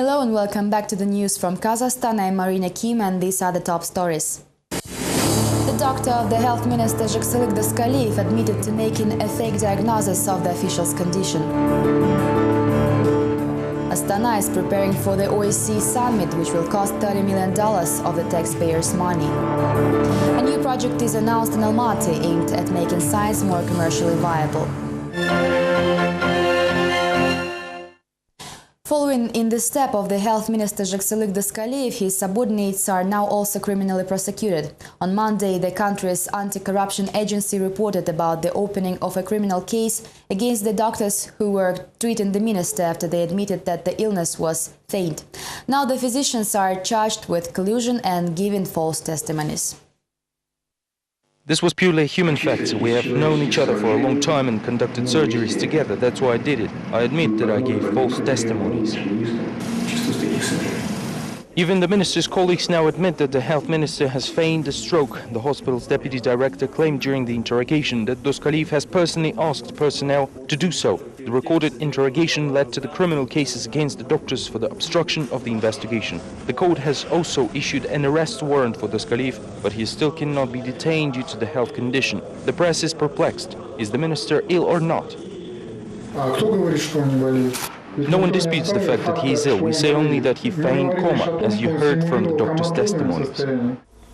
Hello and welcome back to the news from Kazakhstan. I'm Marina Kim and these are the top stories. The doctor of the health minister Kazakhstan admitted to making a fake diagnosis of the official's condition. Astana is preparing for the OSCE summit, which will cost $30 million of the taxpayers' money. A new project is announced in Almaty aimed at making science more commercially viable. Following in the step of the health minister Kazakhstan, his subordinates are now also criminally prosecuted. On Monday, the country's anti-corruption agency reported about the opening of a criminal case against the doctors who were treating the minister after they admitted that the illness was feigned. Now the physicians are charged with collusion and giving false testimonies. This was purely a human fact. We have known each other for a long time and conducted surgeries together. That's why I did it. I admit that I gave false testimonies. Even the minister's colleagues now admit that the health minister has feigned a stroke. The hospital's deputy director claimed during the interrogation that Doskaliyev has personally asked personnel to do so. The recorded interrogation led to the criminal cases against the doctors for the obstruction of the investigation. The court has also issued an arrest warrant for Doskaliyev, but he still cannot be detained due to the health condition. The press is perplexed. Is the minister ill or not? No one disputes the fact that he is ill. We say only that he feigned coma, as you heard from the doctor's testimonies.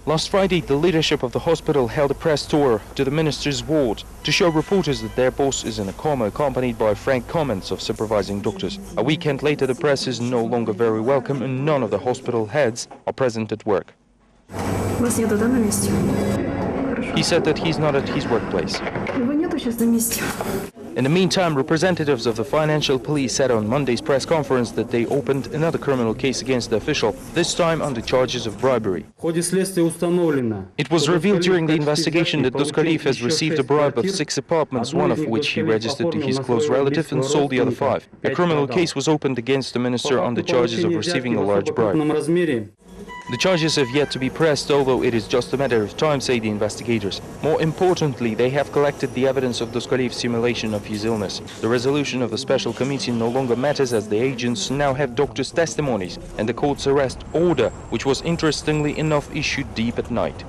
Last Friday, the leadership of the hospital held a press tour to the minister's ward to show reporters that their boss is in a coma, accompanied by frank comments of supervising doctors. A weekend later, the press is no longer very welcome and none of the hospital heads are present at work. He said that he's not at his workplace. In the meantime, representatives of the financial police said on Monday's press conference that they opened another criminal case against the official, this time on the charges of bribery. It was revealed during the investigation that Doskaliyev has received a bribe of 6 apartments, one of which he registered to his close relative and sold the other 5. A criminal case was opened against the minister on the charges of receiving a large bribe. The charges have yet to be pressed, although it is just a matter of time, say the investigators. More importantly, they have collected the evidence of Doskaliev's simulation of his illness. The resolution of the special committee no longer matters, as the agents now have doctors' testimonies and the court's arrest order, which was interestingly enough issued deep at night.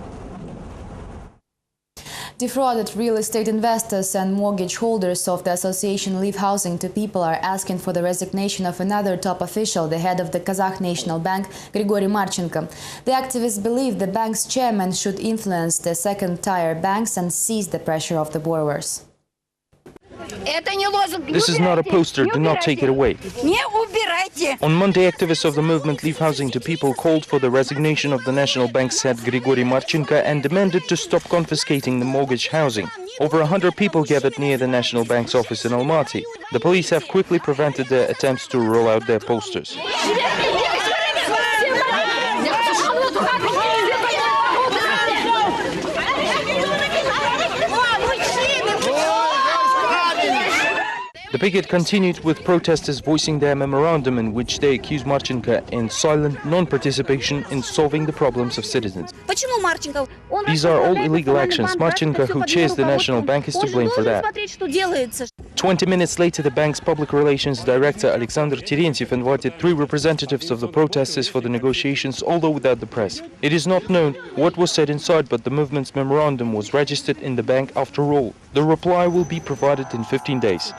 Defrauded real estate investors and mortgage holders of the association Leave Housing to People are asking for the resignation of another top official, the head of the Kazakh National Bank, Grigory Marchenko. The activists believe the bank's chairman should influence the second-tier banks and seize the pressure of the borrowers. This is not a poster, do not take it away. On Monday, activists of the movement Leave Housing to People called for the resignation of the National Bank's head Grigory Marchenko and demanded to stop confiscating the mortgage housing. Over 100 people gathered near the National Bank's office in Almaty. The police have quickly prevented their attempts to roll out their posters. The picket continued with protesters voicing their memorandum in which they accuse Marchenko in silent non-participation in solving the problems of citizens. These are all illegal actions. Marchenko, who chairs the National Bank, is to blame for that. 20 minutes later, the bank's public relations director Alexander Terentiev invited 3 representatives of the protesters for the negotiations, although without the press. It is not known what was said inside, but the movement's memorandum was registered in the bank after all. The reply will be provided in 15 days.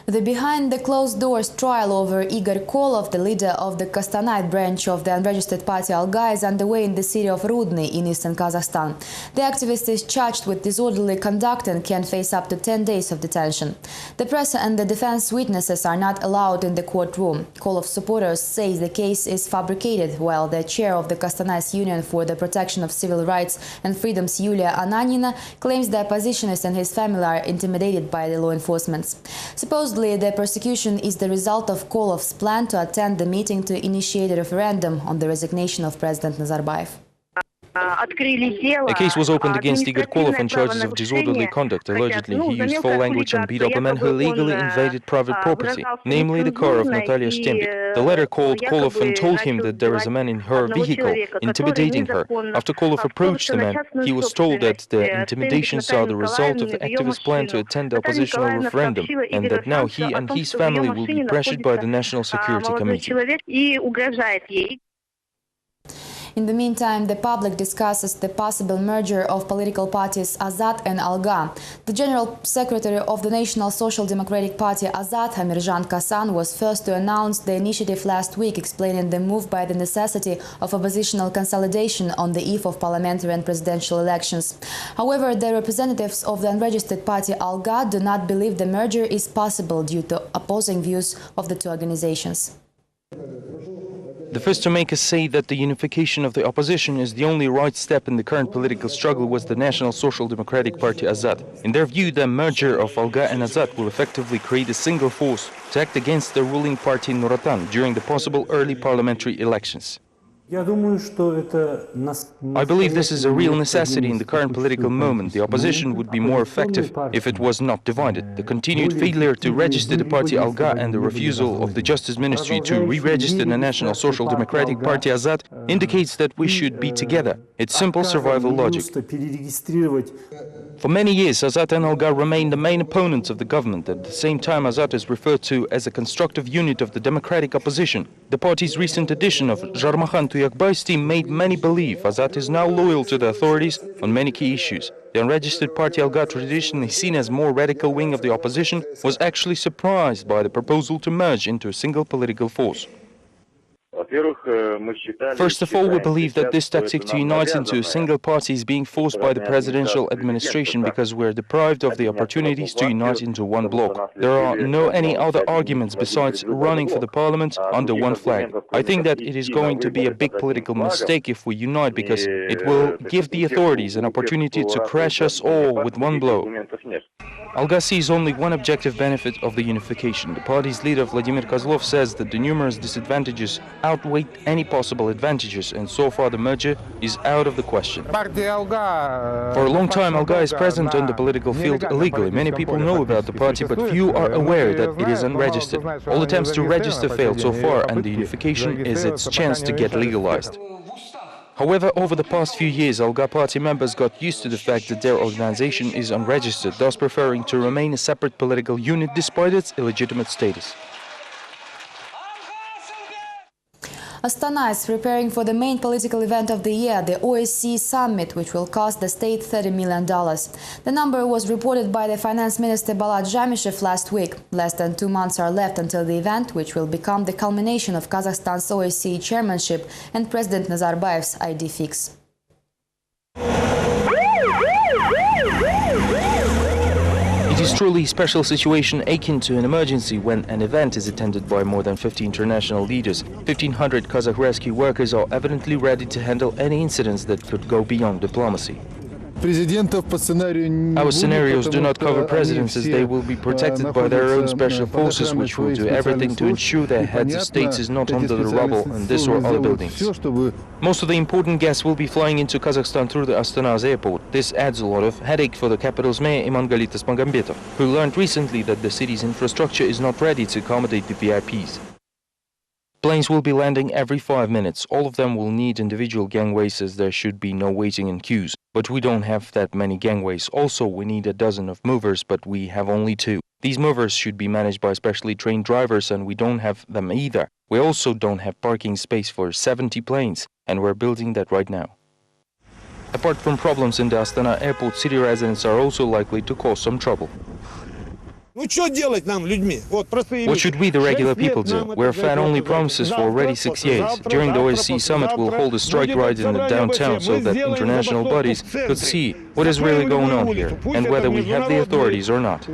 The behind-the-closed-doors trial over Igor Kolov, the leader of the Kostanay branch of the unregistered party Alga, is underway in the city of Rudny in eastern Kazakhstan. The activist is charged with disorderly conduct and can face up to 10 days of detention. The press and the defense witnesses are not allowed in the courtroom. Kolov's supporters say the case is fabricated, while the chair of the Kostanay's Union for the Protection of Civil Rights and Freedoms, Yulia Ananina, claims the oppositionist and his family are intimidated by the law enforcement. Supposedly, the persecution is the result of Kolov's plan to attend the meeting to initiate a referendum on the resignation of President Nazarbayev. A case was opened against Igor Kolov on charges of disorderly conduct. Allegedly, he used foul language and beat up a man who illegally invaded private property, namely the car of Natalia Stembik. The letter called Kolov and told him that there is a man in her vehicle intimidating her. After Kolov approached the man, he was told that the intimidations are the result of the activist plan to attend the oppositional referendum, and that now he and his family will be pressured by the National Security Committee. In the meantime, the public discusses the possible merger of political parties Azad and Alga. The General Secretary of the National Social Democratic Party Azad, Amirjan Kasan, was first to announce the initiative last week, explaining the move by the necessity of oppositional consolidation on the eve of parliamentary and presidential elections. However, the representatives of the unregistered party Alga do not believe the merger is possible due to opposing views of the two organizations. The first to make us say that the unification of the opposition is the only right step in the current political struggle was the National Social Democratic Party Azad. In their view, the merger of Alga and Azad will effectively create a single force to act against the ruling party Nuratan during the possible early parliamentary elections. I believe this is a real necessity in the current political moment. The opposition would be more effective if it was not divided. The continued failure to register the party Alga and the refusal of the Justice Ministry to re-register the National Social Democratic Party Azad indicates that we should be together. It's simple survival logic. For many years, Azad and Alga remain the main opponents of the government. At the same time, Azad is referred to as a constructive unit of the democratic opposition. The party's recent addition of Jarmahan to Yakbay's team made many believe Azad is now loyal to the authorities on many key issues. The unregistered party Alga, traditionally seen as more radical wing of the opposition, was actually surprised by the proposal to merge into a single political force. First of all, we believe that this tactic to unite into a single party is being forced by the presidential administration because we are deprived of the opportunities to unite into one bloc. There are no any other arguments besides running for the parliament under one flag. I think that it is going to be a big political mistake if we unite because it will give the authorities an opportunity to crush us all with one blow. Alga sees only one objective benefit of the unification. The party's leader Vladimir Kozlov says that the numerous disadvantages outweigh any possible advantages, and so far the merger is out of the question. For a long time, Alga is present on the political field illegally. Many people know about the party, but few are aware that it is unregistered. All attempts to register failed so far, and the unification is its chance to get legalized. However, over the past few years, Alga party members got used to the fact that their organization is unregistered, thus preferring to remain a separate political unit despite its illegitimate status. Astana is preparing for the main political event of the year, the OSCE summit, which will cost the state $30 million. The number was reported by the finance minister Balat Zhamishev last week. Less than 2 months are left until the event, which will become the culmination of Kazakhstan's OSCE chairmanship and President Nazarbayev's ID fix. It is truly a special situation akin to an emergency when an event is attended by more than 50 international leaders. 1,500 Kazakh rescue workers are evidently ready to handle any incidents that could go beyond diplomacy. Our scenarios do not cover presidents, as they will be protected by their own special forces, which will do everything to ensure their heads of states is not under the rubble in this or other buildings. Most of the important guests will be flying into Kazakhstan through the Astana's airport. This adds a lot of headache for the capital's mayor Imangalitas Magambetov, who learned recently that the city's infrastructure is not ready to accommodate the VIPs. Planes will be landing every 5 minutes. All of them will need individual gangways, as there should be no waiting in queues. But we don't have that many gangways. Also, we need a dozen of movers, but we have only 2. These movers should be managed by specially trained drivers, and we don't have them either. We also don't have parking space for 70 planes, and we're building that right now. Apart from problems in the Astana airport, city residents are also likely to cause some trouble. What should we, the regular people, do? We're fed only promises for already 6 years. During the OSCE summit, we'll hold a strike right in the downtown so that international bodies could see what is really going on here and whether we have the authorities or not.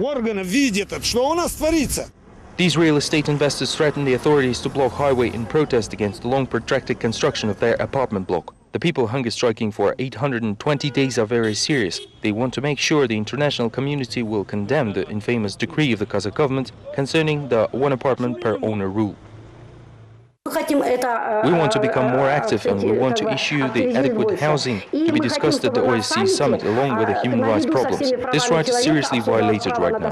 These real estate investors threaten the authorities to block highway in protest against the long protracted construction of their apartment block. The people hunger striking for 820 days are very serious. They want to make sure the international community will condemn the infamous decree of the Kazakh government concerning the one apartment per owner rule. We want to become more active, and we want to issue the adequate housing to be discussed at the OSCE summit along with the human rights problems. This right is seriously violated right now.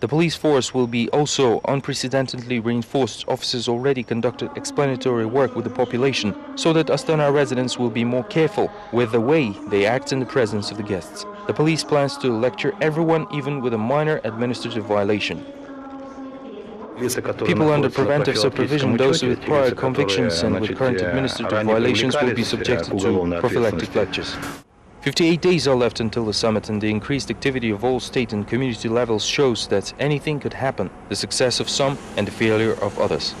The police force will be also unprecedentedly reinforced. Officers already conducted explanatory work with the population so that Astana residents will be more careful with the way they act in the presence of the guests. The police plans to lecture everyone, even with a minor administrative violation. People under preventive supervision, those with prior convictions and with current administrative violations, will be subjected to prophylactic lectures. 58 days are left until the summit, and the increased activity of all state and community levels shows that anything could happen, the success of some and the failure of others.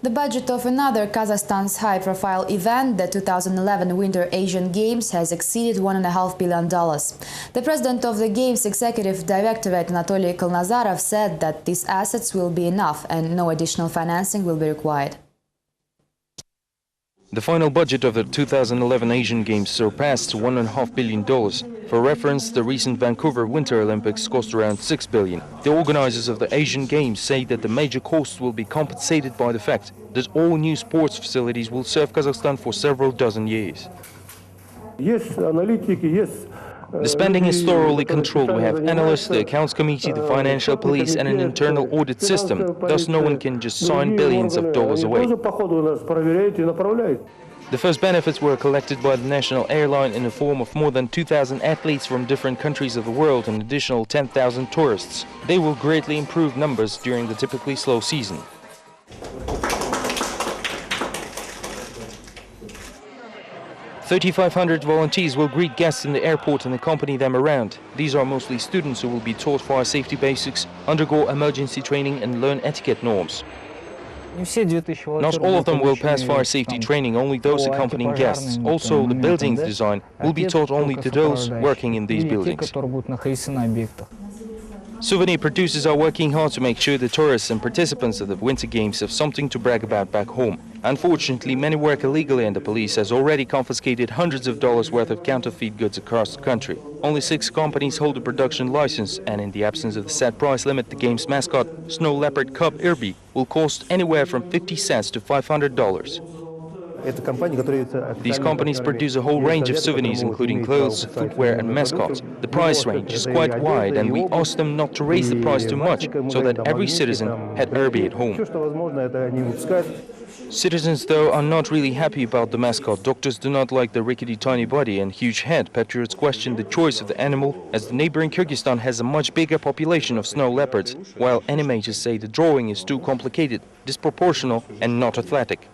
The budget of another Kazakhstan's high-profile event, the 2011 Winter Asian Games, has exceeded $1.5 billion. The president of the Games Executive Directorate, Anatoly Kolnazarov, said that these assets will be enough and no additional financing will be required. The final budget of the 2011 Asian Games surpassed $1.5 billion. For reference, the recent Vancouver Winter Olympics cost around $6 billion. The organizers of the Asian Games say that the major costs will be compensated by the fact that all new sports facilities will serve Kazakhstan for several dozen years. The spending is thoroughly controlled. We have analysts, the accounts committee, the financial police, and an internal audit system. Thus, no one can just sign billions of dollars away. The first benefits were collected by the national airline in the form of more than 2,000 athletes from different countries of the world and additional 10,000 tourists. They will greatly improve numbers during the typically slow season. 3,500 volunteers will greet guests in the airport and accompany them around. These are mostly students who will be taught fire safety basics, undergo emergency training and learn etiquette norms. Not all of them will pass fire safety training, only those accompanying guests. Also, the building's design will be taught only to those working in these buildings. Souvenir producers are working hard to make sure the tourists and participants of the Winter Games have something to brag about back home. Unfortunately, many work illegally, and the police has already confiscated hundreds of dollars worth of counterfeit goods across the country. Only 6 companies hold a production license, and in the absence of the set price limit, the game's mascot, snow leopard cub Irby, will cost anywhere from 50 cents to $500. These companies produce a whole range of souvenirs, including clothes, footwear and mascots. The price range is quite wide, and we ask them not to raise the price too much, so that every citizen had Irby at home. Citizens, though, are not really happy about the mascot. Doctors do not like the rickety tiny body and huge head. Patriots question the choice of the animal, as the neighboring Kyrgyzstan has a much bigger population of snow leopards, while animators say the drawing is too complicated, disproportional and not athletic.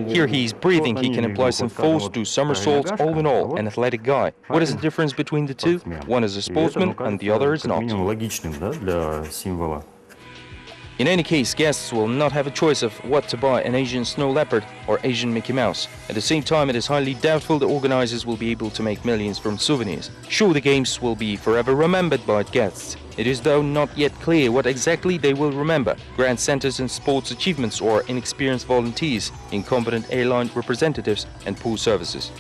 Here he is breathing, he can apply some force, do somersaults, all in all, an athletic guy. What is the difference between the two? One is a sportsman and the other is not. In any case, guests will not have a choice of what to buy, an Asian snow leopard or Asian Mickey Mouse. At the same time, it is highly doubtful the organizers will be able to make millions from souvenirs. Sure, the games will be forever remembered by guests. It is, though, not yet clear what exactly they will remember: grand centers and sports achievements, or inexperienced volunteers, incompetent airline representatives and poor services.